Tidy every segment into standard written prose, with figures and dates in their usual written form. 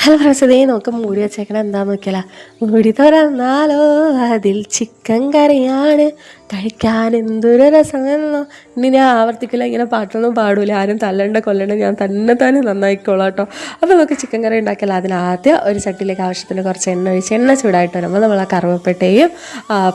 Hello friends, നമുക്ക് മൂടി വെച്ചേക്കണം എന്താന്ന് നോക്കിയാലോ. മൂടി തുറന്നാലോ അതിൽ ചിക്കൻ കറിയാണ്, കഴിക്കാൻ എന്തൊരു രസമെന്നോ. ഇനി ഞാൻ ആവർത്തിക്കില്ല, ഇങ്ങനെ പാട്ടൊന്നും പാടൂല, ആരും തല്ലണ്ട കൊല്ലണ്ട, ഞാൻ തന്നെ നന്നായിക്കോളാം കേട്ടോ. അപ്പോൾ നമുക്ക് ചിക്കൻ കറി ഉണ്ടാക്കിയാലോ. അതിനാദ്യം ഒരു ചട്ടിയിലേക്ക് ആവശ്യത്തിന് കുറച്ച് എണ്ണ ഒഴിച്ച് എണ്ണ ചൂടായിട്ട് വരുമ്പോൾ നമ്മൾ ആ കറുവപ്പട്ടയും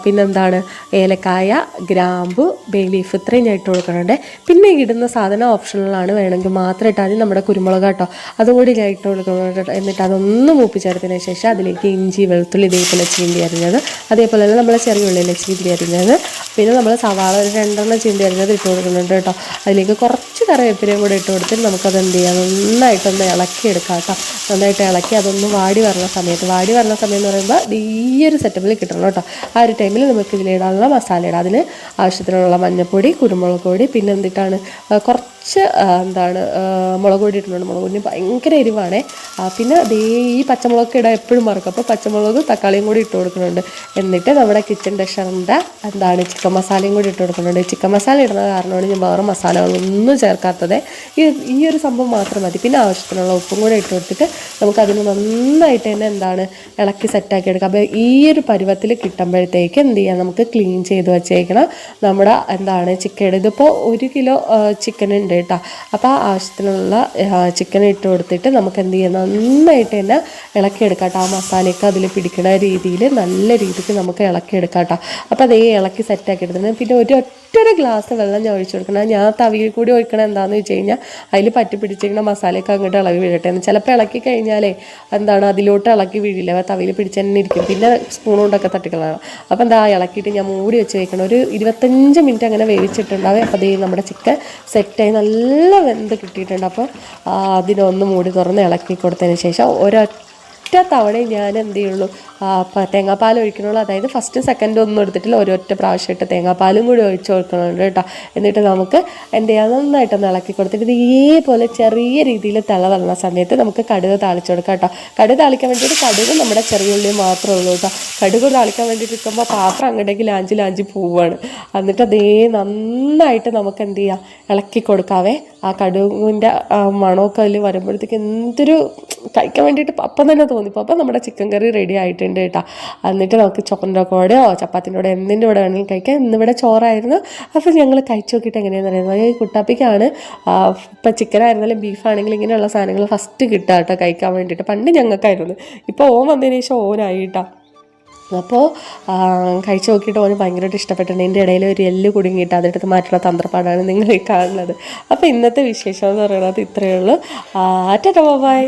പിന്നെന്താണ് ഏലക്കായ, ഗ്രാമ്പു, ബേ ലീഫ് ഇത്രയും ഞാൻ ഇട്ട് കൊടുക്കണുണ്ട്. പിന്നെ ഇടുന്ന സാധനം ഓപ്ഷണലാണ്, വേണമെങ്കിൽ മാത്രം ഇട്ടാൽ മതി. നമ്മുടെ കുരുമുളക് കേട്ടോ, അതുകൂടി ഞാൻ ഇട്ട് കൊടുക്കുന്നുണ്ട്. എന്നിട്ട് അതൊന്ന് മൂപ്പിച്ചെടുത്തതിന് ശേഷം അതിലേക്ക് ഇഞ്ചി, വെളുത്തുള്ളി ഇതേപോലെ ചീന്തി അരിഞ്ഞത്, അതേപോലെ തന്നെ നമ്മൾ ചെറിയ ഉള്ളിയിൽ ചീന്തി അരിഞ്ഞത്, പിന്നെ നമ്മൾ സവാള ഒരു 2 ചീന്തി അരിഞ്ഞത് ഇട്ട് കൊടുക്കുന്നുണ്ട് കേട്ടോ. അതിലേക്ക് കുറച്ച് കറിവേപ്പിലയും കൂടെ ഇട്ട് കൊടുത്തിട്ട് നമുക്കത് എന്ത് ചെയ്യാം, നന്നായിട്ടൊന്ന് ഇളക്കിയെടുക്കാം കേട്ടോ. നന്നായിട്ട് ഇളക്കി അതൊന്ന് വാടി വരുന്ന സമയം എന്ന് പറയുമ്പോൾ ഈ ഒരു സെറ്റപ്പിൽ കിട്ടണം കേട്ടോ. ആ ഒരു ടൈമിൽ നമുക്ക് ഇതിലിടാനുള്ള മസാല ഇടാം. അതിന് ആവശ്യത്തിനുള്ള മഞ്ഞൾപ്പൊടി, കുരുമുളക് പൊടി, പിന്നെ എന്തിട്ടാണ് കുറച്ച് മുളക് പൊടി ഇട്ടിട്ടുണ്ട്. മുളക് പൊടി ഭയങ്കര എരിവാണേ. പിന്നെ ഈ പച്ചമുളക് ഇടാൻ എപ്പോഴും മറക്കും. അപ്പോൾ പച്ചമുളകും തക്കാളിയും കൂടി ഇട്ട് കൊടുക്കുന്നുണ്ട്. എന്നിട്ട് നമ്മുടെ കിച്ചൺ ഡഷറിൻ്റെ ചിക്കൻ മസാലയും കൂടി ഇട്ട് കൊടുക്കുന്നുണ്ട്. ചിക്കൻ മസാല ഇടുന്ന കാരണമാണ് ഞാൻ വേറെ മസാലകളൊന്നും ചേർക്കാത്തത്. ഈ ഒരു സംഭവം മാത്രം മതി. പിന്നെ ആവശ്യത്തിനുള്ള ഉപ്പും കൂടെ ഇട്ട് കൊടുത്തിട്ട് നമുക്കതിന് നന്നായിട്ട് തന്നെ ഇളക്കി സെറ്റാക്കി എടുക്കാം. അപ്പോൾ ഈ ഒരു പരുവത്തിൽ കിട്ടുമ്പോഴത്തേക്ക് എന്ത് ചെയ്യാം, നമുക്ക് ക്ലീൻ ചെയ്ത് വെച്ചേക്കണം നമ്മുടെ ചിക്കൻ. ഇതിപ്പോൾ 1 കിലോ ചിക്കൻ ഉണ്ട് കേട്ടോ. അപ്പോൾ ആവശ്യത്തിനുള്ള ചിക്കൻ ഇട്ട് കൊടുത്തിട്ട് നമുക്ക് എന്ത് ചെയ്യാം, നന്നായിട്ട് തന്നെ ഇളക്കിയെടുക്കാം കേട്ടോ. ആ മസാലയൊക്കെ അതിൽ പിടിക്കുന്ന രീതിയിൽ നല്ല രീതിക്ക് നമുക്ക് ഇളക്കിയെടുക്കാം കേട്ടോ. അപ്പോൾ അതേ ഇളക്കി സെറ്റാക്കി എടുത്തിട്ട് പിന്നെ ഒറ്റൊരു ഗ്ലാസ് വെള്ളം ഞാൻ ഒഴിച്ചു കൊടുക്കണം. ഞാൻ തവിയിൽ കൂടി ഒഴിക്കണം എന്താണെന്ന് വെച്ച് കഴിഞ്ഞാൽ അതിൽ പറ്റി പിടിച്ചിരിക്കുന്ന മസാലയൊക്കെ അങ്ങോട്ട് ഇളകി വീഴട്ടെ എന്ന്. ചിലപ്പോൾ ഇളക്കി കഴിഞ്ഞാലേ അതിലോട്ട് ഇളക്കി വീഴില്ല, തവിയിൽ പിടിച്ച് തന്നെ ഇരിക്കും. പിന്നെ സ്പൂൺ കൊണ്ടൊക്കെ തട്ടിക്കളയണം. അപ്പോൾ ഇളക്കിയിട്ട് ഞാൻ മൂടി വെച്ച് വെക്കണം. ഒരു 25 മിനിറ്റ് അങ്ങനെ വേവിച്ചിട്ടുണ്ടാവും. അപ്പോൾ അതേ നമ്മുടെ ചിക്കൻ സെറ്റായി നല്ല വെന്ത് കിട്ടിയിട്ടുണ്ട്. അപ്പോൾ അതിനൊന്ന് മൂടി തുറന്ന് ഇളക്കി കൊടുത്തതിന് ശേഷം ഒരൊറ്റ തവണയും ഞാൻ എന്ത് ചെയ്യുള്ളൂ, തേങ്ങാപ്പാൽ ഒഴിക്കണുള്ളൂ. അതായത് ഫസ്റ്റ് സെക്കൻഡ് ഒന്നും എടുത്തിട്ടില്ല, ഒരൊറ്റ പ്രാവശ്യമായിട്ട് തേങ്ങാപ്പാലും കൂടി ഒഴിച്ച് കൊടുക്കണുണ്ട് കേട്ടോ. എന്നിട്ട് നമുക്ക് എന്ത് ചെയ്യാം, നന്നായിട്ടൊന്ന് ഇളക്കി കൊടുത്തിട്ട് ഇതേപോലെ ചെറിയ രീതിയിൽ തിള വരുന്ന സമയത്ത് നമുക്ക് കടുക് താളിച്ച് കൊടുക്കാം കേട്ടോ. കടുക് താളിക്കാൻ വേണ്ടിയിട്ട് കടുക് നമ്മുടെ ചെറിയ ഉള്ളി മാത്രമേ ഉള്ളൂ കേട്ടോ. കടുക് താളിക്കാൻ വേണ്ടിയിട്ട് ഇരിക്കുമ്പോൾ പാത്രം അങ്ങോട്ടേക്ക് ലാഞ്ചി പോവുകയാണ്. എന്നിട്ട് നന്നായിട്ട് നമുക്ക് എന്ത് ചെയ്യാം, ഇളക്കി കൊടുക്കാവേ. ആ കടുകിൻ്റെ മണമൊക്കെ അതിൽ വരുമ്പോഴത്തേക്ക് എന്തൊരു കഴിക്കാൻ വേണ്ടിയിട്ട് അപ്പം തന്നെ തോന്നിപ്പോൾ. അപ്പം നമ്മുടെ ചിക്കൻ കറി റെഡി ആയിട്ടുണ്ട് കേട്ടോ. എന്നിട്ട് നമുക്ക് ചോറിൻ്റെ കൂടെയോ ചപ്പാത്തിൻ്റെ കൂടെ എന്തിൻ്റെ കൂടെ വേണമെങ്കിലും കഴിക്കാം. ഇന്നിവിടെ ചോറായിരുന്നു. അപ്പോൾ ഞങ്ങൾ കഴിച്ച് നോക്കിയിട്ട് എങ്ങനെയാണെന്ന് പറയുന്നത്, ഈ കുട്ടാപ്പിക്കാണ് ഇപ്പം ചിക്കൻ ആയിരുന്നാലും ബീഫാണെങ്കിലും ഇങ്ങനെയുള്ള സാധനങ്ങൾ ഫസ്റ്റ് കിട്ടുക കേട്ടോ കഴിക്കാൻ വേണ്ടിയിട്ട്. പണ്ട് ഞങ്ങൾക്കായിരുന്നു, ഇപ്പോൾ ഓൻ വന്നതിന് ശേഷം ഓനായി കേട്ടോ. അപ്പോൾ കഴിച്ച് നോക്കിയിട്ട് ഓന് ഭയങ്കരമായിട്ട് ഇഷ്ടപ്പെട്ടിട്ടുണ്ട്. എൻ്റെ ഇടയിൽ ഒരു എല്ല് കുടുങ്ങിയിട്ട് അതെടുത്ത് മാറ്റുള്ള തന്ത്രപ്പാടാണ് നിങ്ങൾ കാണുന്നത്. അപ്പോൾ ഇന്നത്തെ വിശേഷം എന്ന് പറയുന്നത് ഇത്രയേ ഉള്ളൂ. Tata bye.